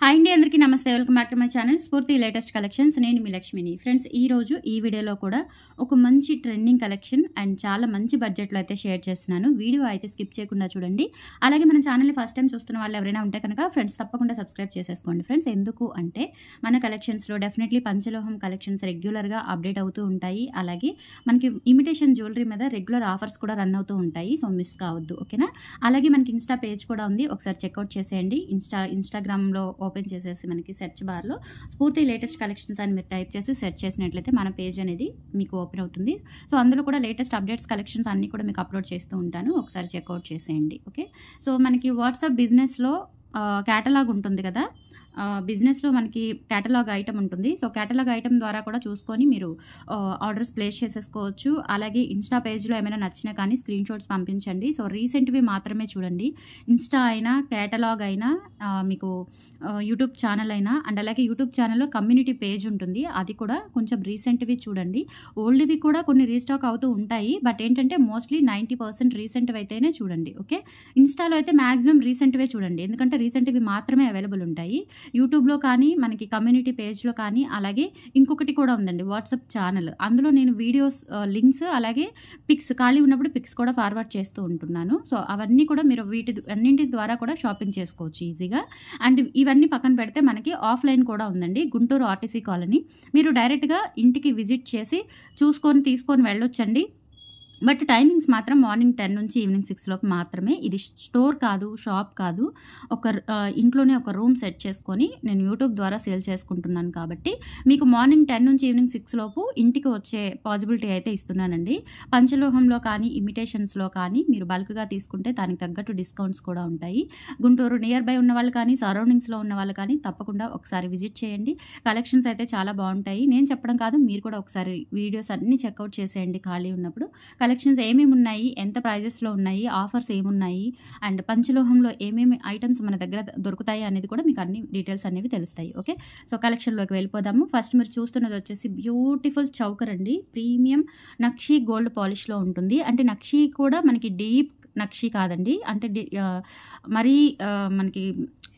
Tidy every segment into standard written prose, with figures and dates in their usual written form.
Hi అండి, అందరికీ నమస్తే. Welcome back to my channel స్ఫూర్తి లేటెస్ట్ కలెక్షన్స్. నేను మీ లక్ష్మిని. ఫ్రెండ్స్, ఈరోజు ఈ వీడియోలో కూడా ఒక మంచి ట్రెండింగ్ కలెక్షన్ అండ్ చాలా మంచి బడ్జెట్లో అయితే షేర్ చేస్తున్నాను. వీడియో అయితే స్కిప్ చేయకుండా చూడండి. అలాగే మన ఛానల్ని ఫస్ట్ టైం చూస్తున్న వాళ్ళు ఎవరైనా ఉంటే కనుక ఫ్రెండ్స్ తప్పకుండా సబ్స్క్రైబ్ చేసేసుకోండి. ఫ్రెండ్స్, ఎందుకు అంటే మన కలెక్షన్స్లో డెఫినెట్లీ పంచలోహం కలెక్షన్స్ రెగ్యులర్గా అప్డేట్ అవుతూ ఉంటాయి. అలాగే మనకి ఇమిటేషన్ జ్యువెలరీ మీద రెగ్యులర్ ఆఫర్స్ కూడా రన్ అవుతూ ఉంటాయి. సో మిస్ కావద్దు, ఓకేనా? అలాగే మనకి ఇన్స్టా పేజ్ కూడా ఉంది, ఒకసారి చెక్అవుట్ చేసేయండి. ఇన్స్టాగ్రామ్లో ఓపెన్ చేసేసి మనకి సెర్చ్ బార్లో స్ఫూర్తి లేటెస్ట్ కలెక్షన్స్ అని మీరు టైప్ చేసి సెర్చ్ చేసినట్లయితే మన పేజ్ అనేది మీకు ఓపెన్ అవుతుంది. సో అందులో కూడా లేటెస్ట్ అప్డేట్స్ కలెక్షన్స్ అన్నీ కూడా మీకు అప్లోడ్ చేస్తూ ఉంటాను, ఒకసారి చెక్అవుట్ చేసేయండి. ఓకే, సో మనకి వాట్సాప్ బిజినెస్లో క్యాటలాగ్ ఉంటుంది కదా, బిజినెస్లో మనకి క్యాటలాగ్ ఐటమ్ ఉంటుంది. సో క్యాటలాగ్ ఐటమ్ ద్వారా కూడా చూసుకొని మీరు ఆర్డర్స్ ప్లేస్ చేసేసుకోవచ్చు. అలాగే ఇన్స్టా పేజ్లో ఏమైనా నచ్చినా కానీ స్క్రీన్ షాట్స్ పంపించండి. సో రీసెంట్వి మాత్రమే చూడండి. ఇన్స్టా అయినా క్యాటలాగ్ అయినా మీకు యూట్యూబ్ ఛానల్ అయినా అండ్ అలాగే యూట్యూబ్ ఛానల్లో కమ్యూనిటీ పేజ్ ఉంటుంది, అది కూడా కొంచెం రీసెంట్వి చూడండి. ఓల్డ్వి కూడా కొన్ని రీస్టాక్ అవుతూ ఉంటాయి, బట్ ఏంటంటే మోస్ట్లీ 90% రీసెంట్వి అయితేనే చూడండి. ఓకే, ఇన్స్టాలో అయితే మ్యాక్సిమం రీసెంట్వే చూడండి, ఎందుకంటే రీసెంట్వి మాత్రమే అవైలబుల్ ఉంటాయి. యూట్యూబ్లో కానీ మనకి కమ్యూనిటీ పేజ్లో కానీ, అలాగే ఇంకొకటి కూడా ఉందండి వాట్సాప్ ఛానల్, అందులో నేను వీడియోస్ లింక్స్ అలాగే పిక్స్ ఖాళీ ఉన్నప్పుడు పిక్స్ కూడా ఫార్వర్డ్ చేస్తూ ఉంటున్నాను. సో అవన్నీ కూడా మీరు అన్నింటి ద్వారా కూడా షాపింగ్ చేసుకోవచ్చు ఈజీగా. అండ్ ఇవన్నీ పక్కన పెడితే మనకి ఆఫ్లైన్ కూడా ఉందండి, గుంటూరు ఆర్టీసీ కాలనీ. మీరు డైరెక్ట్గా ఇంటికి విజిట్ చేసి చూసుకొని తీసుకొని వెళ్ళొచ్చండి. బట్ టైమింగ్స్ మాత్రం మార్నింగ్ 10 నుంచి ఈవినింగ్ 6 లోపు మాత్రమే. ఇది స్టోర్ కాదు, షాప్ కాదు, ఇంట్లోనే ఒక రూమ్ సెట్ చేసుకొని నేను యూట్యూబ్ ద్వారా సేల్ చేసుకుంటున్నాను కాబట్టి మీకు మార్నింగ్ 10 నుంచి ఈవినింగ్ 6 లోపు ఇంటికి వచ్చే పాసిబిలిటీ అయితే ఇస్తున్నానండి. పంచలోహంలో కానీ ఇమిటేషన్స్లో కానీ మీరు బల్క్గా తీసుకుంటే దానికి తగ్గట్టు డిస్కౌంట్స్ కూడా ఉంటాయి. గుంటూరు నియర్ బై ఉన్న వాళ్ళు కానీ సరౌండింగ్స్లో ఉన్న వాళ్ళు కానీ తప్పకుండా ఒకసారి విజిట్ చేయండి. కలెక్షన్స్ అయితే చాలా బాగుంటాయి. నేను చెప్పడం కాదు, మీరు కూడా ఒకసారి వీడియోస్ అన్నీ చెక్అవుట్ చేసేయండి ఖాళీ ఉన్నప్పుడు. కలెక్షన్స్ ఏమేమి ఉన్నాయి, ఎంత ప్రైజెస్లో ఉన్నాయి, ఆఫర్స్ ఏమున్నాయి, అండ్ పంచలోహంలో ఏమేమి ఐటమ్స్ మన దగ్గర దొరుకుతాయి అనేది కూడా మీకు అన్ని డీటెయిల్స్ అనేవి తెలుస్తాయి. ఓకే, సో కలెక్షన్లోకి వెళ్ళిపోదాము. ఫస్ట్ మీరు చూస్తున్నది వచ్చేసి బ్యూటిఫుల్ చౌకర్ అండి. ప్రీమియం నక్షి గోల్డ్ పాలిష్లో ఉంటుంది. అంటే నక్షి కూడా మనకి డీప్ నక్షి కాదండి, అంటే మరీ మనకి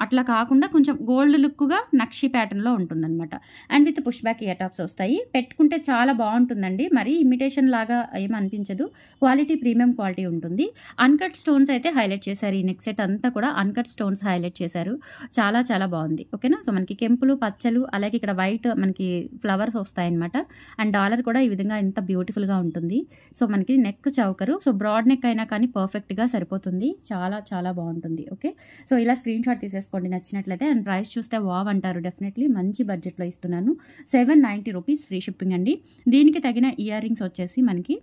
అట్లా కాకుండా కొంచెం గోల్డ్ లుక్గా నక్షి ప్యాటర్న్లో ఉంటుందన్నమాట. And with push back ear tops వస్తాయి. పెట్టుకుంటే చాలా బాగుంటుందండి, మరీ ఇమిటేషన్ లాగా ఏమనిపించదు, క్వాలిటీ ప్రీమియం క్వాలిటీ ఉంటుంది. అన్కట్ స్టోన్స్ అయితే హైలైట్ చేశారు. ఈ నెక్ సెట్ అంతా కూడా అన్కట్ స్టోన్స్ హైలైట్ చేశారు, చాలా చాలా బాగుంది. ఓకేనా, సో మనకి కెంపులు పచ్చలు అలాగే ఇక్కడ వైట్ మనకి ఫ్లవర్స్ వస్తాయన్నమాట. అండ్ డాలర్ కూడా ఈ విధంగా ఎంత బ్యూటిఫుల్గా ఉంటుంది. సో మనకి neck choker, so broad neck అయినా కానీ పర్ఫెక్ట్గా సరిపోతుంది, చాలా చాలా బాగుంటుంది. ఓకే, సో ఇలా స్క్రీన్ షాట్ తీసేసుకోండి నచ్చినట్లయితే. అండ్ ప్రైస్ చూస్తే వావ్ అంటారు, డెఫినెట్లీ మంచి బడ్జెట్లో ఇస్తున్నాను. 790 రూపీస్ ఫ్రీ షిప్పింగ్ అండి. దీనికి తగిన ఇయర్ రింగ్స్ వచ్చేసి మనకి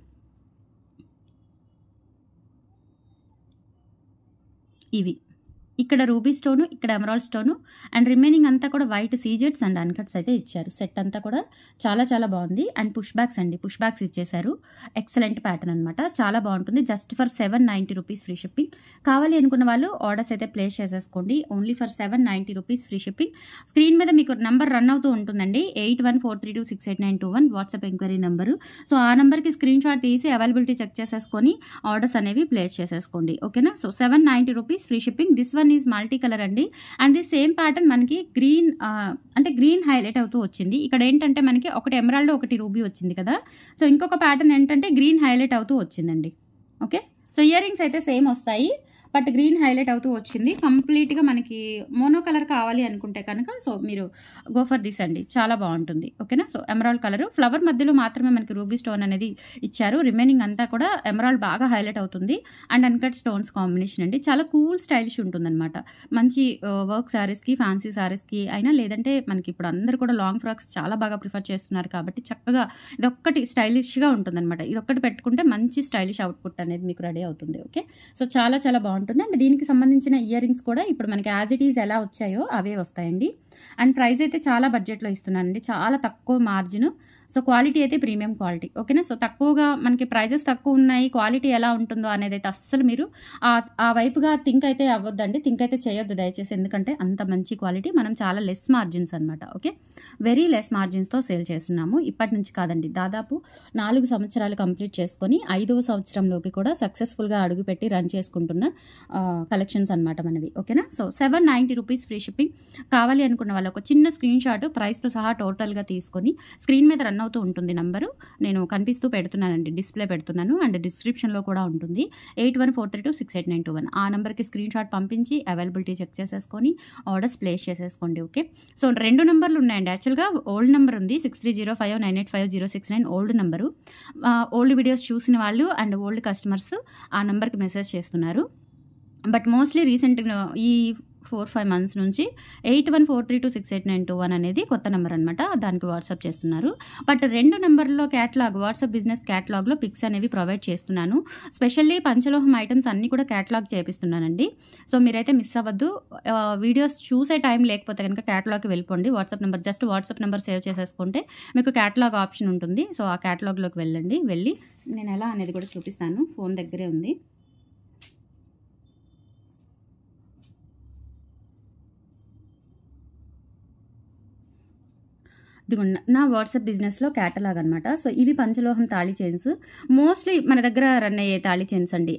ఇవి, ఇక్కడ రూబీ స్టోను, ఇక్కడ ఎమరాల్డ్ స్టోను, అండ్ రిమైనింగ్ అంతా కూడా వైట్ సీజెట్స్ అండ్ అన్కట్స్ అయితే ఇచ్చారు. సెట్ అంతా కూడా చాలా చాలా బాగుంది. అండ్ పుష్ బ్యాక్స్ అండి, పుష్ బ్యాక్స్ ఇచ్చేసారు. ఎక్సలెంట్ ప్యాటర్న్ అనమాట, చాలా బాగుంటుంది. Just for 790 rupees free shipping. కావాలి అనుకున్న వాళ్ళు ఆర్డర్స్ అయితే ప్లేస్ చేసేసుకోండి. Only for 790 rupees free shipping. Screen మీద మీకు నెంబర్ రన్ అవుతూ ఉంటుందండి, 8143268921 వాట్సాప్ ఎంక్వైరీ నెంబరు. సో ఆ నెంబర్కి స్క్రీన్ షాట్ తీసి అవైలబిలిటీ చెక్ చేసేసుకొని ఆర్డర్స్ అనేవి ప్లేస్ చేసేసుకోండి. ఓకేనా, so 790 rupees free shipping. This one is multi colour అండి. అండ్ ది సేమ్ ప్యాటర్న్ మనకి గ్రీన్ అంటే గ్రీన్ హైలైట్ అవుతూ వచ్చింది. ఇక్కడ ఏంటంటే మనకి ఒకటి ఎమరాల్డ్ ఒకటి రూబీ వచ్చింది కదా, సో ఇంకొక ప్యాటర్న్ ఏంటంటే గ్రీన్ హైలైట్ అవుతూ వచ్చిందండి. ఓకే, సో ఇయర్ రింగ్స్ అయితే సేమ్ వస్తాయి, బట్ గ్రీన్ హైలైట్ అవుతూ వచ్చింది. కంప్లీట్గా మనకి మోనో కలర్ కావాలి అనుకుంటే కనుక సో మీరు గో ఫర్ దిస్ అండి, చాలా బాగుంటుంది. ఓకేనా, సో ఎమరాల్డ్ కలర్ ఫ్లవర్ మధ్యలో మాత్రమే మనకి రూబీ స్టోన్ అనేది ఇచ్చారు. రిమైనింగ్ అంతా కూడా ఎమరాల్డ్ బాగా హైలైట్ అవుతుంది. అండ్ అన్కట్ స్టోన్స్ కాంబినేషన్ అండి, చాలా కూల్ స్టైలిష్ ఉంటుందన్నమాట. మంచి వర్క్ శారీస్కి, ఫ్యాన్సీ శారీస్కి అయినా, లేదంటే మనకి ఇప్పుడు అందరూ కూడా లాంగ్ ఫ్రాక్స్ చాలా బాగా ప్రిఫర్ చేస్తున్నారు కాబట్టి చక్కగా ఇదొక్కటి స్టైలిష్గా ఉంటుందన్నమాట. ఇదొక్కటి పెట్టుకుంటే మంచి స్టైలిష్ అవుట్పుట్ అనేది మీకు రెడీ అవుతుంది. ఓకే, సో చాలా చాలా బాగుంటుంది. అండ్ దీనికి సంబంధించిన ఇయర్ రింగ్స్ కూడా ఇప్పుడు మనకి యాజ్ ఇట్ ఈజ్ ఎలా వచ్చాయో అవే వస్తాయండి. అండ్ ప్రైస్ అయితే చాలా బడ్జెట్లో ఇస్తున్నానండి, చాలా తక్కువ మార్జిన్. సో క్వాలిటీ అయితే ప్రీమియం క్వాలిటీ, ఓకేనా. సో తక్కువగా మనకి ప్రైజెస్ తక్కువ ఉన్నాయి, క్వాలిటీ ఎలా ఉంటుందో అనేది అయితే అస్సలు మీరు ఆ వైపుగా థింక్ అయితే అవ్వద్దండి, థింక్ అయితే చేయొద్దు దయచేసి. ఎందుకంటే అంత మంచి క్వాలిటీ, మనం చాలా లెస్ మార్జిన్స్ అనమాట, ఓకే. వెరీ లెస్ మార్జిన్స్తో సేల్ చేస్తున్నాము. ఇప్పటి నుంచి కాదండి, దాదాపు 4 సంవత్సరాలు కంప్లీట్ చేసుకొని 5వ సంవత్సరంలోకి కూడా సక్సెస్ఫుల్గా అడుగుపెట్టి రన్ చేసుకుంటున్న కలెక్షన్స్ అనమాట మనవి, ఓకేనా. So 790 rupees free shipping. కావాలి అనుకున్న వాళ్ళు ఒక చిన్న స్క్రీన్ షాట్ ప్రైస్తో సహా టోటల్గా తీసుకొని స్క్రీన్ మీద రన్ అవుతూ ఉంటుంది నంబరు, నేను కనిపిస్తూ పెడుతున్నానండి, డిస్ప్లే పెడుతున్నాను, అండ్ డిస్క్రిప్షన్లో కూడా ఉంటుంది 8143268921. ఆ నెంబర్కి స్క్రీన్ షాట్ పంపించి అవైలబిలిటీ చెక్ చేసేసుకొని ఆర్డర్స్ ప్లేస్ చేసేసుకోండి, ఓకే. సో 2 నెంబర్లు ఉన్నాయండి, యాక్చువల్గా ఓల్డ్ నెంబర్ ఉంది 6305985069 ఓల్డ్ నెంబరు. ఓల్డ్ వీడియోస్ చూసిన వాళ్ళు అండ్ ఓల్డ్ కస్టమర్స్ ఆ నెంబర్కి మెసేజ్ చేస్తున్నారు. బట్ మోస్ట్లీ రీసెంట్ ఈ 4-5 మంత్స్ నుంచి 8143268921 అనేది కొత్త నెంబర్ అనమాట, దానికి వాట్సాప్ చేస్తున్నారు. బట్ 2 నెంబర్లో క్యాటలాగ్, వాట్సాప్ బిజినెస్ క్యాటలాగ్లో పిక్స్ అనేవి ప్రొవైడ్ చేస్తున్నాను. స్పెషల్లీ పంచలోహం ఐటమ్స్ అన్నీ కూడా క్యాటలాగ్ చేపిస్తున్నానండి. సో మీరైతే మిస్ అవ్వద్దు. వీడియోస్ చూసే టైం లేకపోతే కనుక క్యాటలాగ్కి వెళ్ళిపోండి. WhatsApp number, just WhatsApp number save చేసేసుకుంటే మీకు క్యాటలాగ్ ఆప్షన్ ఉంటుంది. సో ఆ క్యాటలాగ్లోకి వెళ్ళి నేను ఎలా అనేది కూడా చూపిస్తాను, ఫోన్ దగ్గరే ఉంది. ఇదిగోండి నా వాట్సాప్ బిజినెస్లో క్యాటలాగ్ అనమాట. సో ఇవి పంచలోహం తాళి చైన్స్, మోస్ట్లీ మన దగ్గర రన్ అయ్యే తాళి చైన్స్ అండి.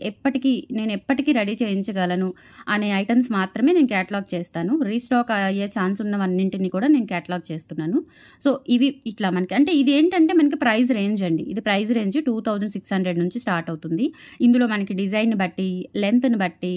నేను ఎప్పటికీ రెడీ చేయించగలను అనే ఐటమ్స్ మాత్రమే నేను క్యాటలాగ్ చేస్తాను. రీస్టాక్ అయ్యే ఛాన్స్ ఉన్నవన్నింటినీ కూడా నేను క్యాటలాగ్ చేస్తున్నాను. సో ఇవి ఇట్లా మనకి, అంటే ఇది ఏంటంటే మనకి ప్రైస్ రేంజ్ అండి, ఇది ప్రైస్ రేంజ్ 2600 నుంచి స్టార్ట్ అవుతుంది. ఇందులో మనకి డిజైన్ బట్టి, లెంత్ని బట్టి,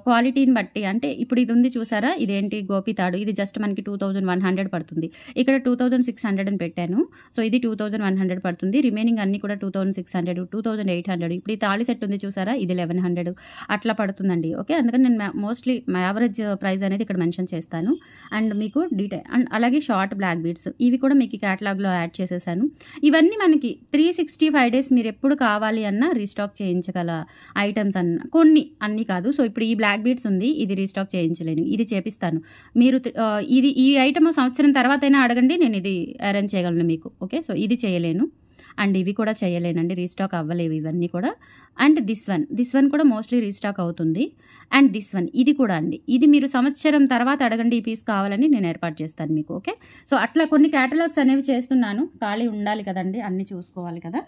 క్వాలిటీని బట్టి, అంటే ఇప్పుడు ఇది ఉంది చూసారా, ఇదేంటి గోపితాడు, ఇది జస్ట్ మనకి 2100 పడుతుంది. ఇక్కడ 2600 అని పెట్టాను. సో ఇది 2100 పడుతుంది. రిమైనింగ్ అన్ని కూడా 2600, 2800. ఇప్పుడు ఈ తాళి సెట్ ఉంది చూసారా, ఇది 1100 అట్లా పడుతుందండి, ఓకే. అందుకని నేను మోస్ట్లీ యావరేజ్ ప్రైస్ అనేది ఇక్కడ మెన్షన్ చేస్తాను. అండ్ మీకు డీటెయిల్ అండ్ అలాగే షార్ట్ బ్లాక్ బీడ్స్, ఇవి కూడా మీకు క్యాటలాగ్లో యాడ్ చేసేసాను. ఇవన్నీ మనకి 365 డేస్ మీరు ఎప్పుడు కావాలి అన్నా రీస్టాక్ చేయించగల ఐటమ్స్ కొన్ని, అన్నీ కాదు. సో ఇప్పుడు ఈ బ్లాక్ బీడ్స్ ఉంది, ఇది రీస్టాక్ చేయించలేను, ఇది చేపిస్తాను. మీరు ఈ ఐటమ్ సంవత్సరం తర్వాత అయినా అడగండి, నేను ఇది అరేంజ్ చేయగలను మీకు, ఓకే. సో ఇది చేయలేను అండ్ ఇవి కూడా చేయలేనండి, రీస్టాక్ అవ్వలేవు ఇవన్నీ కూడా. అండ్ దిస్ వన్ కూడా మోస్ట్లీ రీస్టాక్ అవుతుంది. అండ్ దిస్ వన్, ఇది కూడా అండి, ఇది మీరు సంవత్సరం తర్వాత అడగండి, ఈ పీస్ కావాలని నేను ఏర్పాటు చేస్తాను మీకు, ఓకే. సో అట్లా కొన్ని క్యాటలాగ్స్ అనేవి చేస్తున్నాను, ఖాళీ ఉండాలి కదండి, అన్నీ చూసుకోవాలి కదా.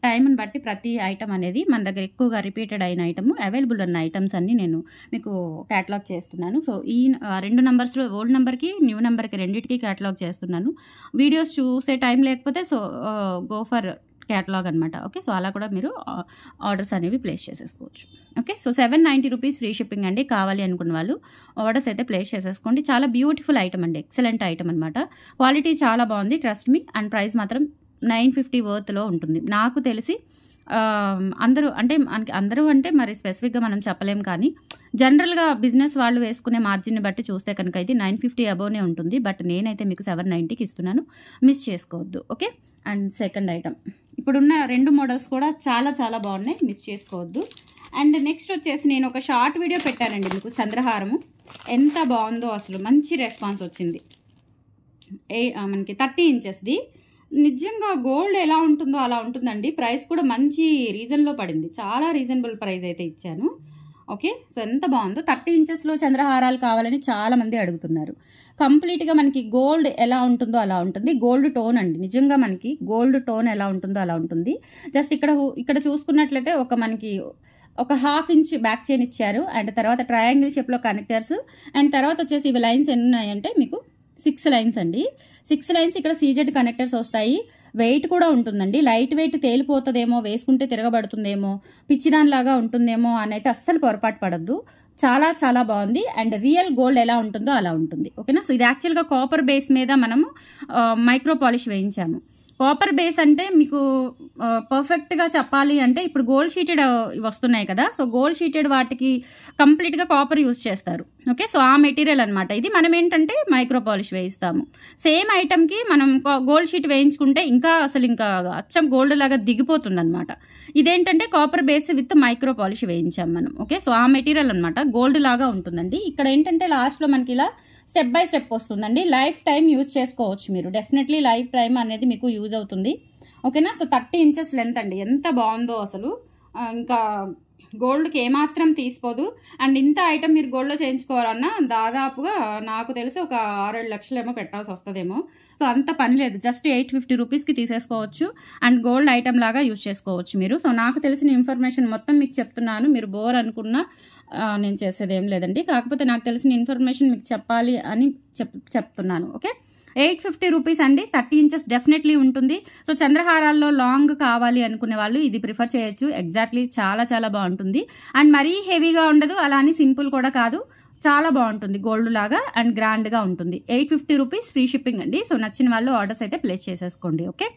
టైంని బట్టి ప్రతి ఐటమ్ అనేది మన దగ్గర ఎక్కువగా రిపీటెడ్ అయిన ఐటమ్, అవైలబుల్ ఉన్న ఐటమ్స్ అన్నీ నేను మీకు క్యాటలాగ్ చేస్తున్నాను. సో ఈ 2 నెంబర్స్లో, ఓల్డ్ నెంబర్కి న్యూ నెంబర్కి రెండింటికి క్యాటలాగ్ చేస్తున్నాను. వీడియోస్ చూసే టైం లేకపోతే సో గో ఫర్ క్యాటలాగ్ అనమాట, ఓకే. సో అలా కూడా మీరు ఆర్డర్స్ అనేవి ప్లేస్ చేసేసుకోవచ్చు, okay. So 790 rupees free shipping అండి. కావాలి అనుకున్న వాళ్ళు ఆర్డర్స్ అయితే ప్లేస్ చేసేసుకోండి. చాలా బ్యూటిఫుల్ ఐటమ్ అండి, ఎక్సలెంట్ ఐటమ్ అనమాట. క్వాలిటీ చాలా బాగుంది, ట్రస్ట్ మీ. అండ్ ప్రైస్ మాత్రం 950 వర్త్లో ఉంటుంది నాకు తెలిసి. అందరూ అంటే మరి స్పెసిఫిక్గా మనం చెప్పలేం, కానీ జనరల్గా బిజినెస్ వాళ్ళు వేసుకునే మార్జిన్ని బట్టి చూస్తే కనుక అయితే 950 అబోవ్నే ఉంటుంది. బట్ నేనైతే మీకు 790కి ఇస్తున్నాను, మిస్ చేసుకోవద్దు, ఓకే. అండ్ సెకండ్ ఐటమ్, ఇప్పుడున్న 2 మోడల్స్ కూడా చాలా చాలా బాగున్నాయి, మిస్ చేసుకోవద్దు. అండ్ నెక్స్ట్ వచ్చేసి నేను ఒక షార్ట్ వీడియో పెట్టానండి మీకు, చంద్రహారము ఎంత బాగుందో అసలు, మంచి రెస్పాన్స్ వచ్చింది. మనకి 30 ఇంచెస్ది, నిజంగా గోల్డ్ ఎలా ఉంటుందో అలా ఉంటుందండి. ప్రైస్ కూడా మంచి రీజన్లో పడింది, చాలా రీజనబుల్ ప్రైస్ అయితే ఇచ్చాను, ఓకే. సో ఎంత బాగుందో. 30 ఇంచెస్లో చంద్రహారాలు కావాలని చాలామంది అడుగుతున్నారు. కంప్లీట్గా మనకి గోల్డ్ ఎలా ఉంటుందో అలా ఉంటుంది, గోల్డ్ టోన్ అండి, నిజంగా మనకి గోల్డ్ టోన్ ఎలా ఉంటుందో అలా ఉంటుంది. జస్ట్ ఇక్కడ చూసుకున్నట్లయితే మనకి ఒక 1/2 ఇంచ్ బ్యాక్ చైన్ ఇచ్చారు. అండ్ తర్వాత ట్రయాంగిల్ షేప్లో కనెక్టర్స్. అండ్ తర్వాత వచ్చేసి ఇవి లైన్స్ ఎన్ని ఉన్నాయంటే మీకు 6 లైన్స్ అండి. 6 లైన్స్ ఇక్కడ సీజెడ్ కనెక్టర్స్ వస్తాయి. వెయిట్ కూడా ఉంటుందండి, లైట్ వెయిట్ తేలిపోతుందేమో, వేసుకుంటే తిరగబడుతుందేమో, పిచ్చిదానిలాగా ఉంటుందేమో అని అయితే అస్సలు పొరపాటు పడద్దు. చాలా చాలా బాగుంది. అండ్ రియల్ గోల్డ్ ఎలా ఉంటుందో అలా ఉంటుంది, ఓకేనా. సో ఇది యాక్చువల్గా కాపర్ బేస్ మీద మనము మైక్రో పాలిష్ వేయించాము. కాపర్ బేస్ అంటే మీకు పర్ఫెక్ట్గా చెప్పాలి అంటే ఇప్పుడు గోల్డ్ షీటెడ్ వస్తున్నాయి కదా, సో గోల్డ్ షీటెడ్ వాటికి కంప్లీట్గా కాపర్ యూజ్ చేస్తారు, ఓకే. సో ఆ మెటీరియల్ అనమాట ఇది. మనం ఏంటంటే మైక్రో పాలిష్ వేయిస్తాము. సేమ్ ఐటమ్కి మనం గోల్డ్ షీట్ వేయించుకుంటే ఇంకా అచ్చం గోల్డ్ లాగా దిగిపోతుంది అనమాట. ఇదేంటంటే copper base with micro polish వేయించాం మనం, ఓకే. సో ఆ మెటీరియల్ అనమాట గోల్డ్ లాగా ఉంటుందండి. ఇక్కడ ఏంటంటే లాస్ట్లో మనకి ఇలా స్టెప్ బై స్టెప్ వస్తుందండి. లైఫ్ టైం యూజ్ చేసుకోవచ్చు మీరు, డెఫినెట్లీ లైఫ్ టైం అనేది మీకు యూజ్ అవుతుంది. ఓకేనా. సో 30 ఇంచెస్ లెంత్ అండి, ఎంత బాగుందో అసలు. ఇంకా గోల్డ్కి ఏమాత్రం తీసిపోదు. అండ్ ఇంత ఐటమ్ మీరు గోల్డ్లో చేయించుకోవాలన్నా దాదాపుగా నాకు తెలిసి ఒక 6-7 లక్షలేమో పెట్టాల్సి వస్తుందేమో. సో అంత పని లేదు, జస్ట్ 850 రూపీస్కి తీసేసుకోవచ్చు అండ్ గోల్డ్ ఐటమ్ లాగా యూజ్ చేసుకోవచ్చు మీరు. సో నాకు తెలిసిన ఇన్ఫర్మేషన్ మొత్తం మీకు చెప్తున్నాను, మీరు బోర్ అనుకున్నా నేను చేసేది ఏం లేదండి. కాకపోతే నాకు తెలిసిన ఇన్ఫర్మేషన్ మీకు చెప్పాలి అని చెప్తున్నాను. ఓకే. 850 రూపీస్ అండి, 30 ఇంచెస్ డెఫినెట్లీ ఉంటుంది. సో చంద్రహారాల్లో లాంగ్ కావాలి అనుకునే వాళ్ళు ఇది ప్రిఫర్ చేయొచ్చు. ఎగ్జాక్ట్లీ చాలా చాలా బాగుంటుంది అండ్ మరీ హెవీగా ఉండదు, అలా అని సింపుల్ కూడా కాదు, చాలా బాగుంటుంది. గోల్డ్ లాగా అండ్ గ్రాండ్గా ఉంటుంది. 850 రూపీస్, ఫ్రీ షిప్పింగ్ అండి. సో నచ్చిన వాళ్ళు ఆర్డర్స్ అయితే ప్లేస్ చేసేసుకోండి. ఓకే.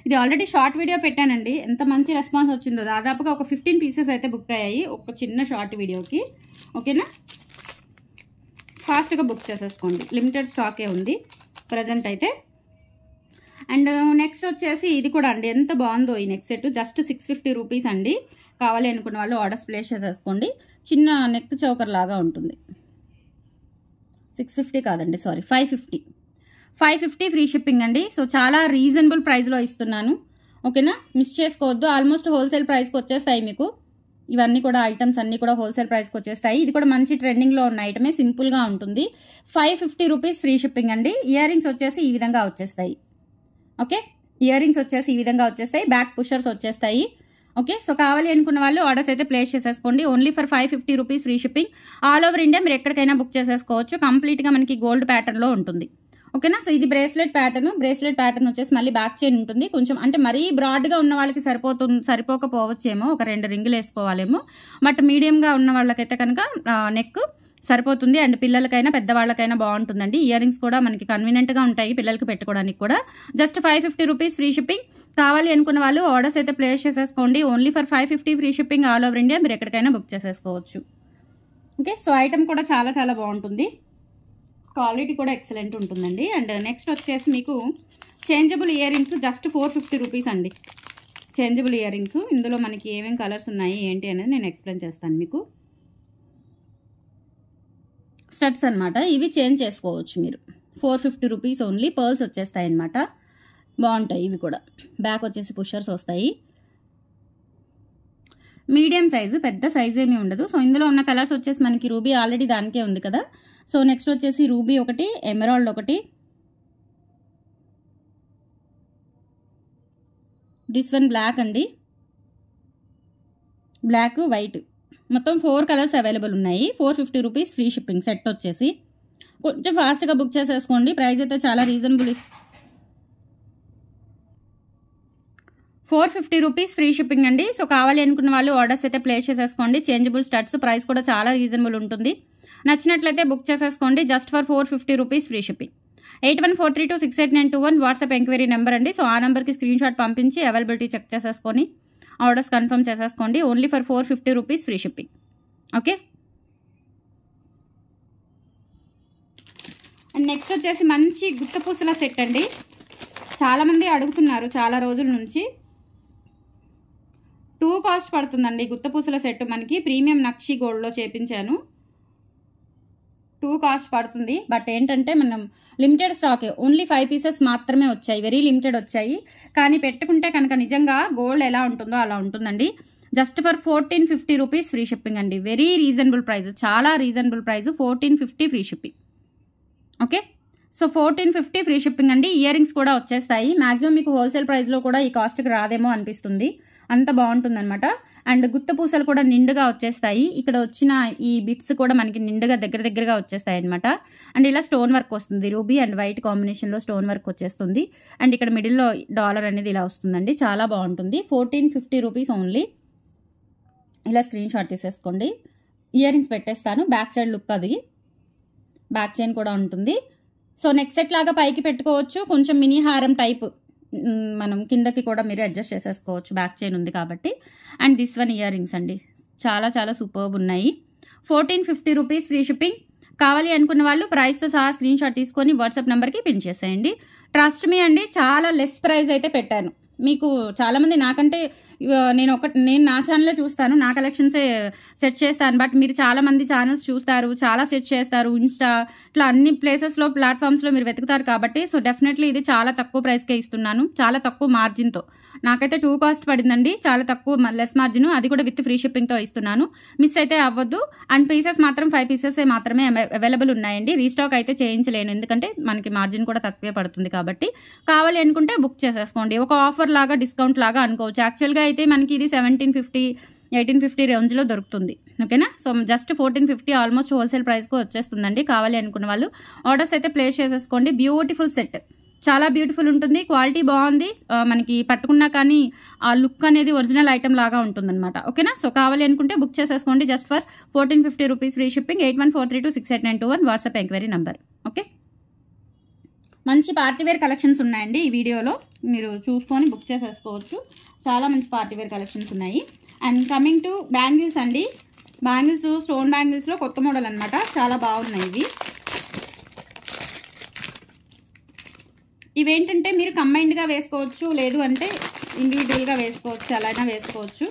ఇది ఆల్రెడీ షార్ట్ వీడియో పెట్టానండి, ఎంత మంచి రెస్పాన్స్ వచ్చిందో. దాదాపుగా ఒక 15 పీసెస్ అయితే బుక్ అయ్యాయి ఒక చిన్న షార్ట్ వీడియోకి. ఓకేనా. ఫాస్ట్గా బుక్ చేసేసుకోండి, లిమిటెడ్ స్టాకే ఉంది ప్రజెంట్ అయితే. అండ్ నెక్స్ట్ వచ్చేసి ఇది కూడా అండి, ఎంత బాగుందో ఈ నెక్ సెట్. జస్ట్ 650 రూపీస్ అండి. కావాలి అనుకున్న వాళ్ళు ఆర్డర్స్ ప్లేస్ చేసేసుకోండి. చిన్న నెక్ చౌకర్ లాగా ఉంటుంది. 650 కాదండి, సారీ 550 ఫ్రీ షిప్పింగ్ అండి. సో చాలా రీజనబుల్ ప్రైస్లో ఇస్తున్నాను. ఓకేనా, మిస్ చేసుకోవద్దు. ఆల్మోస్ట్ హోల్సేల్ ప్రైస్కి వచ్చేస్తాయి మీకు ఇవన్నీ కూడా, ఐటమ్స్ అన్నీ కూడా హోల్సేల్ ప్రైస్కి వచ్చేస్తాయి. ఇది కూడా మంచి ట్రెండింగ్లో ఉన్న ఐటమే, సింపుల్గా ఉంటుంది. 550 రూపీస్ ఫ్రీ షిప్పింగ్ అండి. ఇయర్ రింగ్స్ వచ్చేసి ఈ విధంగా వచ్చేస్తాయి. ఓకే, ఇయర్ రింగ్స్ వచ్చేసి ఈ విధంగా వచ్చేస్తాయి, బ్యాక్ పుషర్స్ వచ్చేస్తాయి. ఓకే. సో కావాలి అనుకున్న వాళ్ళు ఆర్డర్స్ అయితే ప్లేస్ చేసేసుకోండి. Only for 550 rupees free shipping. All over India మీరు ఎక్కడికైనా బుక్ చేసేసుకోవచ్చు. కంప్లీట్గా మనకి గోల్డ్ ప్యాటర్న్లో ఉంటుంది. ఓకేనా. సో ఇది బ్రేస్లెట్ ప్యాటర్న్ వచ్చేసి మళ్ళీ బ్యాక్ చైన్ ఉంటుంది. కొంచెం అంటే మరీ బ్రాడ్గా ఉన్న వాళ్ళకి సరిపోకపోవచ్చేమో, ఒక 2 రింగులు వేసుకోవాలేమో. బట్ మీడియంగా ఉన్న వాళ్ళకైతే కనుక నెక్ సరిపోతుంది. అండ్ పిల్లలకైనా పెద్దవాళ్ళకైనా బాగుంటుందండి. ఇయర్ రింగ్స్ కూడా మనకి కన్వీనియంట్గా ఉంటాయి పిల్లలకి పెట్టుకోవడానికి కూడా. Just 550 rupees free shipping. కావాలి అనుకున్న వాళ్ళు ఆర్డర్స్ అయితే ప్లేస్ చేసేసుకోండి. Only for 550 free shipping. All over India మీరు ఎక్కడికైనా బుక్ చేసేసుకోవచ్చు. ఓకే. సో ఐటమ్ కూడా చాలా చాలా బాగుంటుంది, క్వాలిటీ కూడా ఎక్సలెంట్ ఉంటుందండి. అండ్ నెక్స్ట్ వచ్చేసి మీకు changeable ear rings, just 450 rupees అండి. చేంజబుల్ ఇయర్ రింగ్స్, ఇందులో మనకి ఏమేమి కలర్స్ ఉన్నాయి ఏంటి అనేది నేను ఎక్స్ప్లెయిన్ చేస్తాను మీకు. స్టడ్స్ అనమాట, ఇవి చేంజ్ చేసుకోవచ్చు మీరు. 450 రూపీస్ ఓన్లీ. పర్ల్స్ వచ్చేస్తాయి అనమాట, బాగుంటాయి ఇవి కూడా. బ్యాక్ వచ్చేసి పుషర్స్ వస్తాయి. మీడియం సైజు, పెద్ద సైజ్ ఏమీ ఉండదు. సో ఇందులో ఉన్న కలర్స్ వచ్చేసి మనకి రూబీ ఆల్రెడీ దానికే ఉంది కదా. సో నెక్స్ట్ వచ్చేసి రూబీ ఒకటి, ఎమరాల్డ్ ఒకటి, దిస్ వన్ బ్లాక్ అండి, బ్లాక్ వైట్, మొత్తం 4 కలర్స్ అవైలబుల్ ఉన్నాయి. 450 రూపీస్ ఫ్రీ షిప్పింగ్. సెట్ వచ్చేసి కొంచెం ఫాస్ట్గా బుక్ చేసేసుకోండి. ప్రైస్ అయితే చాలా రీజనబుల్. 450 రూపీస్ ఫ్రీ షిప్పింగ్ అండి. సో కావాలి అనుకున్న వాళ్ళు ఆర్డర్స్ అయితే ప్లేస్ చేసేసుకోండి. చేంజబుల్ స్టడ్స్, ప్రైస్ కూడా చాలా రీజనబుల్ ఉంటుంది. నచ్చినట్లయితే బుక్ చేసేసుకోండి. Just for 450 rupees free shipping. 8143268921 WhatsApp enquiry number అండి. సో ఆ నెంబర్కి స్క్రీన్ షాట్ పంపించి అవైలబిలిటీ చెక్ చేసేసుకొని ఆర్డర్స్ కన్ఫర్మ్ చేసేసుకోండి. Only for 450 rupees free shipping. Okay. And next వచ్చేసి మంచి గుత్తపూసల సెట్ అండి. చాలామంది అడుగుతున్నారు చాలా రోజుల నుంచి. 2 కాస్ట్ పడుతుందండి గుత్తపూసల సెట్. మనకి ప్రీమియం నక్షి గోల్డ్లో చేపించాను. 2 కాస్ట్ పడుతుంది. బట్ ఏంటంటే మనం లిమిటెడ్ స్టాకే, ఓన్లీ 5 పీసెస్ మాత్రమే వచ్చాయి, వెరీ లిమిటెడ్ వచ్చాయి. కానీ పెట్టుకుంటే కనుక నిజంగా గోల్డ్ ఎలా ఉంటుందో అలా ఉంటుందండి. Just for 1450 rupees free shipping అండి. వెరీ రీజనబుల్ ప్రైస్, చాలా reasonable price. 1450 free shipping. Okay. So 1450 free shipping అండి. ఇయర్ రింగ్స్ కూడా వచ్చేస్తాయి. మ్యాక్సిమం మీకు హోల్సేల్ ప్రైస్లో కూడా ఈ కాస్ట్కి రాదేమో అనిపిస్తుంది, అంత బాగుంటుందన్నమాట. అండ్ గుత్తపూసలు కూడా నిండుగా వచ్చేస్తాయి. ఇక్కడ వచ్చిన ఈ బిట్స్ కూడా మనకి నిండుగా దగ్గరగా వచ్చేస్తాయి అనమాట. అండ్ ఇలా స్టోన్ వర్క్ వస్తుంది, రూబీ అండ్ వైట్ కాంబినేషన్లో స్టోన్ వర్క్ వచ్చేస్తుంది. అండ్ ఇక్కడ మిడిల్లో డాలర్ అనేది ఇలా వస్తుందండి, చాలా బాగుంటుంది. 1450 రూపీస్ ఓన్లీ. ఇలా స్క్రీన్ షాట్ తీసేసుకోండి. ఇయర్ రింగ్స్ పెట్టేస్తాను. బ్యాక్ సైడ్ లుక్ అది, బ్యాక్ చైన్ కూడా ఉంటుంది. సో నెక్ సెట్ లాగా పైకి పెట్టుకోవచ్చు, కొంచెం మినీ హారం టైప్ మనం కిందకి కూడా మీరు అడ్జస్ట్ చేసేసుకోవచ్చు, బ్యాక్ చైన్ ఉంది కాబట్టి. And this one ear rings అండి, చాలా చాలా సూపర్బ్ ఉన్నాయి. 1450 రూపీస్ ఫ్రీ షిప్పింగ్. కావాలి అనుకున్న వాళ్ళు ప్రైస్తో సహా స్క్రీన్ షాట్ తీసుకొని వాట్సాప్ నెంబర్కి పిన్ చేసేయండి. ట్రస్ట్ మీ అండి, చాలా లెస్ ప్రైస్ అయితే పెట్టాను మీకు. చాలామంది నాకంటే నేను నా ఛానల్లో చూస్తాను, నా కలెక్షన్సే సెర్చ్ చేస్తాను. బట్ మీరు చాలా మంది ఛానల్స్ చూస్తారు, చాలా సెర్చ్ చేస్తారు, ఇన్స్టా ఇట్లా అన్ని ప్లేసెస్లో ప్లాట్ఫామ్స్లో మీరు వెతుకుతారు కాబట్టి సో డెఫినెట్లీ ఇది చాలా తక్కువ ప్రైస్కే ఇస్తున్నాను, చాలా తక్కువ మార్జిన్తో. నాకైతే 2 కాస్ట్ పడిందండి, చాలా తక్కువ లెస్ మార్జిన్, అది కూడా విత్ ఫ్రీ షిప్పింగ్తో ఇస్తున్నాను. మిస్ అయితే అవ్వద్దు. అండ్ పీసెస్ మాత్రం 5 పీసెస్ మాత్రమే అవైలబుల్ ఉన్నాయండి. రీస్టాక్ అయితే చేయించలేను, ఎందుకంటే మనకి మార్జిన్ కూడా తక్కువే పడుతుంది కాబట్టి. కావాలి అనుకుంటే బుక్ చేసేసుకోండి, ఒక ఆఫర్ లాగా డిస్కౌంట్ లాగా అనుకోవచ్చు. యాక్చువల్గా అయితే మనకి ఇది 1750 1850 రేంజ్లో దొరుకుతుంది. ఓకేనా, సో జస్ట్ 1450 ఆల్మోస్ట్ హోల్సేల్ ప్రైస్కి వచ్చేస్తుందండి. కావాలి అనుకున్న వాళ్ళు ఆర్డర్స్ అయితే ప్లేస్ చేసేసుకోండి. బ్యూటిఫుల్ సెట్, చాలా బ్యూటిఫుల్ ఉంటుంది, క్వాలిటీ బాగుంది, మనకి పట్టుకున్నా కానీ ఆ లుక్ అనేది ఒరిజినల్ ఐటమ్ లాగా ఉంటుందన్నమాట. ఓకేనా, సో కావాలి అనుకుంటే బుక్ చేసేసుకోండి. Just for 1450 rupees free shipping. 8143268921 WhatsApp enquiry number. Okay, మంచి పార్టీవేర్ కలెక్షన్స్ ఉన్నాయండి ఈ వీడియోలో, మీరు చూసుకొని బుక్ చేసేసుకోవచ్చు. చాలా మంచి పార్టీవేర్ కలెక్షన్స్ ఉన్నాయి. అండ్ కమింగ్ టు బ్యాంగిల్స్ అండి. బ్యాంగిల్స్ స్టోన్ బ్యాంగిల్స్లో కొత్త మోడల్ అనమాట, చాలా బాగున్నాయి ఇవి. ఇవేంటంటే మీరు కంబైన్డ్గా వేసుకోవచ్చు, లేదు అంటే ఇండివిజువల్గా వేసుకోవచ్చు, అలా అయినా వేసుకోవచ్చు.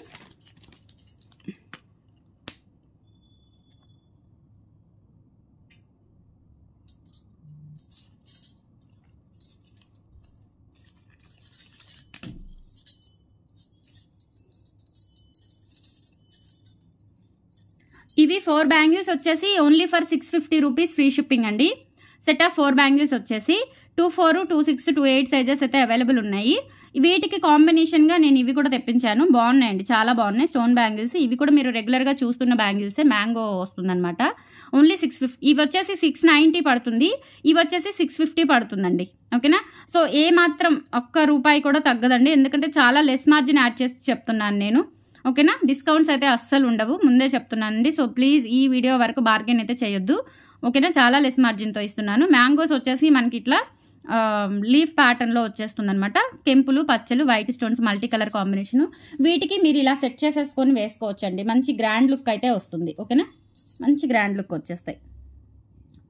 ఇవి 4 బ్యాంగిల్స్ వచ్చేసి only for 650 rupees free shipping అండి. సెట్ ఆఫ్ 4 బ్యాంగిల్స్ వచ్చేసి 24, 26, 28 సైజెస్ అయితే అవైలబుల్ ఉన్నాయి. వీటికి కాంబినేషన్గా నేను ఇవి కూడా తెప్పించాను, బాగున్నాయండి, చాలా బాగున్నాయి స్టోన్ బ్యాంగిల్స్. ఇవి కూడా మీరు రెగ్యులర్గా చూస్తున్న బ్యాంగిల్సే, మ్యాంగో వస్తుందన్నమాట. ఓన్లీ 650. ఇవి వచ్చేసి 690 పడుతుంది, ఇవి వచ్చేసి 650 పడుతుందండి. ఓకేనా, సో ఏ మాత్రం ఒక్క రూపాయి కూడా తగ్గదండి, ఎందుకంటే చాలా లెస్ మార్జిన్ యాడ్ చేసి చెప్తున్నాను నేను. ఓకేనా, డిస్కౌంట్స్ అయితే అస్సలు ఉండవు, ముందే చెప్తున్నానండి. సో ప్లీజ్ ఈ వీడియో వరకు బార్గెన్ అయితే చేయొద్దు. ఓకేనా, చాలా లెస్ మార్జిన్తో ఇస్తున్నాను. మ్యాంగోస్ వచ్చేసి మనకి ఇట్లా లీఫ్ ప్యాటర్న్లో వచ్చేస్తుంది అనమాట. కెంపులు, పచ్చలు, white stones multi colour combination. వీటికి మీరు ఇలా సెట్ చేసేసుకొని వేసుకోవచ్చు అండి, మంచి గ్రాండ్ లుక్ అయితే వస్తుంది. ఓకేనా, మంచి గ్రాండ్ లుక్ వచ్చేస్తాయి,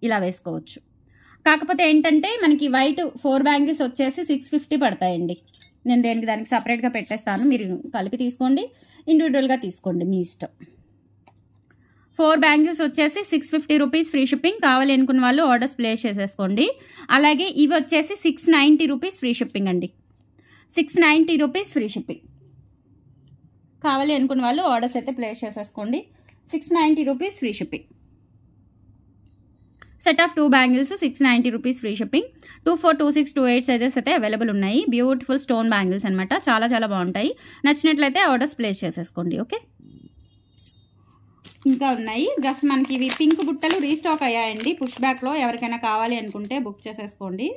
ఇలా వేసుకోవచ్చు. కాకపోతే ఏంటంటే మనకి వైట్ 4 బ్యాంగిల్స్ వచ్చేసి 650 పడతాయండి. నేను దానికి సపరేట్గా పెట్టేస్తాను, మీరు కలిపి తీసుకోండి, ఇండివిజువల్గా తీసుకోండి, మీ ఇష్టం. 4 బ్యాంగిల్స్ వచ్చేసి 650 రూపీస్ ఫ్రీ షిప్పింగ్. కావాలి అనుకున్న వాళ్ళు ఆర్డర్స్ ప్లేస్ చేసేసుకోండి. అలాగే ఇవి వచ్చేసి 690 రూపీస్ ఫ్రీ షిప్పింగ్ అండి, 690 రూపీస్ ఫ్రీ షిప్పింగ్. కావాలి అనుకున్న వాళ్ళు ఆర్డర్స్ అయితే ప్లేస్ చేసేసుకోండి. 690 rupees free shipping. Set of 2 bangles 690 rupees free shipping. 24, 26, 28 sizes అయితే అవైలబుల్ ఉన్నాయి. బ్యూటిఫుల్ స్టోన్ బ్యాంగిల్స్ అనమాట, చాలా చాలా బాగుంటాయి. నచ్చినట్లయితే ఆర్డర్స్ ప్లేస్ చేసేసుకోండి. ఓకే, ఇంకా ఉన్నాయి. జస్ట్ మనకి ఇవి పింక్ బుట్టలు రీస్టాక్ అయ్యాయండి పుష్ బ్యాక్లో, ఎవరికైనా కావాలి అనుకుంటే బుక్ చేసేసుకోండి.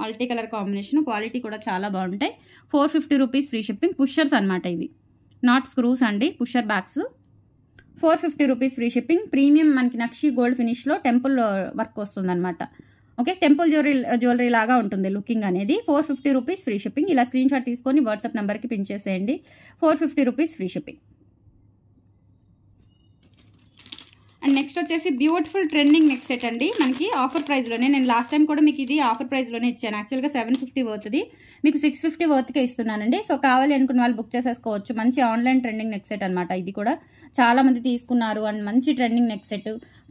మల్టీ కలర్ కాంబినేషన్, క్వాలిటీ కూడా చాలా బాగుంటాయి. 450 రూపీస్ ఫ్రీ షిప్పింగ్. పుషర్స్ అనమాట ఇవి, నాట్ స్క్రూస్ అండి, pusher bags. 450 rupees free shipping. Premium మనకి నక్షి గోల్డ్ ఫినిష్లో టెంపుల్ వర్క్ వస్తుంది అనమాట. ఓకే, టెంపుల్ జ్యువెలరీ లాగా ఉంటుంది లుకింగ్ అనేది. 450 రూపీస్ ఫ్రీ షిప్పింగ్. ఇలా స్క్రీన్ షాట్ తీసుకొని వాట్సాప్ నెంబర్కి పిన్ చేసేయండి. 450 rupees free shipping. And next వచ్చేసి బ్యూటిఫుల్ ట్రెండింగ్ నెక్ సెట్ అండి, మనకి ఆఫర్ ప్రైస్లోనే. నేను లాస్ట్ టైం కూడా మీకు ఇది ఆఫర్ ప్రైస్లోనే ఇచ్చాను. యాక్చువల్గా 750 వర్త్ది మీకు 650 వర్త్కే ఇస్తున్నానండి. సో కావాలి అనుకున్న వాళ్ళు బుక్ చేసేసుకోవచ్చు. మంచి ఆన్లైన్ ట్రెండింగ్ నెక్ సెట్ అనమాట. ఇది కూడా చాలా మంది తీసుకున్నారు. అండ్ మంచి ట్రెండింగ్ నెక్ సెట్,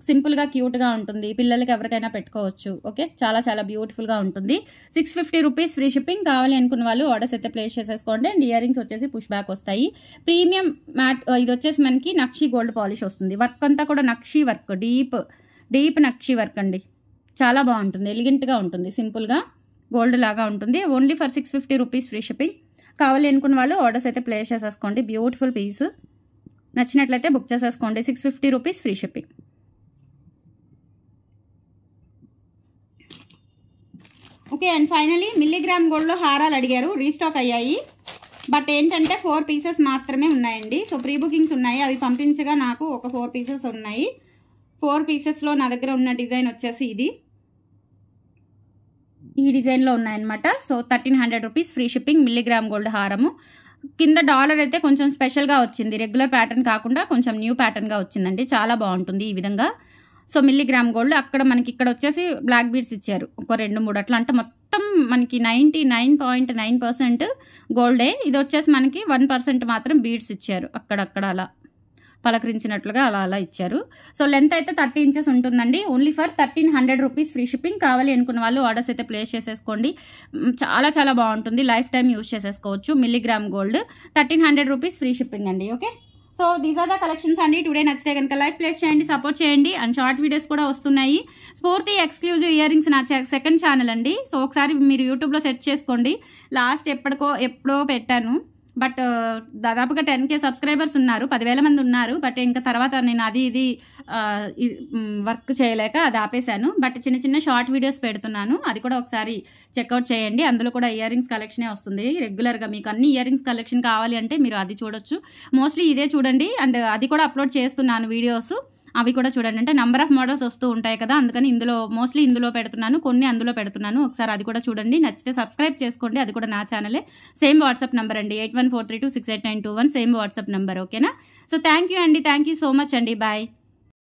సింపుల్గా క్యూట్గా ఉంటుంది, పిల్లలకి ఎవరికైనా పెట్టుకోవచ్చు. ఓకే, చాలా చాలా బ్యూటిఫుల్గా ఉంటుంది. 650 రూపీస్ ఫ్రీ షిప్పింగ్. కావాలి అనుకున్న వాళ్ళు ఆర్డర్స్ అయితే ప్లేస్ చేసేసుకోండి. అండ్ ఇయర్ రింగ్స్ వచ్చేసి పుష్ బ్యాక్ వస్తాయి. ప్రీమియం మ్యాట్, ఇది వచ్చేసి మనకి నక్షి గోల్డ్ పాలిష్ వస్తుంది. వర్క్ అంతా కూడా నక్షి వర్క్, డీప్ నక్షి వర్క్ అండి, చాలా బాగుంటుంది, ఎలిగెంట్గా ఉంటుంది, సింపుల్గా గోల్డ్ లాగా ఉంటుంది. Only for 650 rupees free shipping. కావాలి అనుకున్న వాళ్ళు ఆర్డర్స్ అయితే ప్లేస్ చేసేసుకోండి. బ్యూటిఫుల్ పీస్, నచ్చినట్లయితే బుక్ చేసేసుకోండి. 650 rupees free shipping. Okay, and finally milligram గోల్డ్లో హారాలు అడిగారు, రీస్టాక్ అయ్యాయి. బట్ ఏంటంటే 4 పీసెస్ మాత్రమే ఉన్నాయండి. సో ప్రీ బుకింగ్స్ ఉన్నాయి, అవి పంపించగా నాకు ఒక 4 పీసెస్ ఉన్నాయి. 4 పీసెస్లో నా దగ్గర ఉన్న డిజైన్ వచ్చేసి ఇది, ఈ డిజైన్లో ఉన్నాయన్నమాట. So 1300 rupees free shipping. Milligram gold హారము, కింద డాలర్ అయితే కొంచెం స్పెషల్గా వచ్చింది, రెగ్యులర్ ప్యాటర్న్ కాకుండా కొంచెం న్యూ ప్యాటర్న్గా వచ్చిందండి, చాలా బాగుంటుంది ఈ విధంగా. So milligram gold. అక్కడ మనకి ఇక్కడ వచ్చేసి బ్లాక్ బీడ్స్ ఇచ్చారు, ఒక 2, 3 అట్లా, అంటే మొత్తం మొత్తం మనకి 99.9% గోల్డే. ఇది వచ్చేసి మనకి 1% మాత్రం బీడ్స్ ఇచ్చారు, అక్కడక్కడ అలా పలకరించినట్లుగా అలా ఇచ్చారు. సో లెంత్ అయితే 30 ఇంచెస్ ఉంటుందండి. Only for 1300 rupees free shipping. కావాలి అనుకున్న వాళ్ళు ఆర్డర్స్ అయితే ప్లేస్ చేసేసుకోండి. చాలా చాలా బాగుంటుంది, లైఫ్ టైం యూజ్ చేసేసుకోవచ్చు. Milligram gold 1300 rupees free shipping అండి. Okay, so these are the collections అండి. టుడే నచ్చితే కనుక లైక్ ప్లేస్ చేయండి, సపోర్ట్ చేయండి. అండ్ షార్ట్ వీడియోస్ కూడా వస్తున్నాయి. స్ఫూర్తి ఎక్స్క్లూజివ్ ఇయర్ రింగ్స్ నా సెకండ్ ఛానల్ అండి. సో ఒకసారి మీరు యూట్యూబ్లో సెర్చ్ చేసుకోండి. లాస్ట్ ఎప్పుడో పెట్టాను, బట్ దాదాపుగా 10K సబ్స్క్రైబర్స్ ఉన్నారు, 10,000 మంది ఉన్నారు. బట్ ఇంకా తర్వాత నేను ఇది వర్క్ చేయలేక అది ఆపేశాను. బట్ చిన్న షార్ట్ వీడియోస్ పెడుతున్నాను, అది కూడా ఒకసారి చెక్అవుట్ చేయండి. అందులో కూడా ఇయర్ రింగ్స్ కలెక్షనే వస్తుంది రెగ్యులర్గా. మీకు అన్ని ఇయర్ రింగ్స్ కలెక్షన్ కావాలి అంటే మీరు అది చూడొచ్చు. మోస్ట్లీ ఇదే చూడండి. అండ్ అది కూడా అప్లోడ్ చేస్తున్నాను వీడియోస్, అవి కూడా చూడండి. అంటే నెంబర్ ఆఫ్ మోడల్స్ వస్తూ ఉంటాయి కదా, అందుకని మోస్ట్లీ ఇందులో పెడుతున్నాను, కొన్ని అందులో పెడుతున్నాను. ఒకసారి అది కూడా చూడండి. నచ్చితే సబ్స్క్రైబ్ చేసుకోండి, అది కూడా నా ఛానలే. సేమ్ వాట్సాప్ నెంబర్ అండి, 8143268921, సేమ్ వాట్సాప్ నెంబర్. ఓకేనా? సో థ్యాంక్ యూ అండి, థ్యాంక్ యూ సో మచ్ అండి. బాయ్.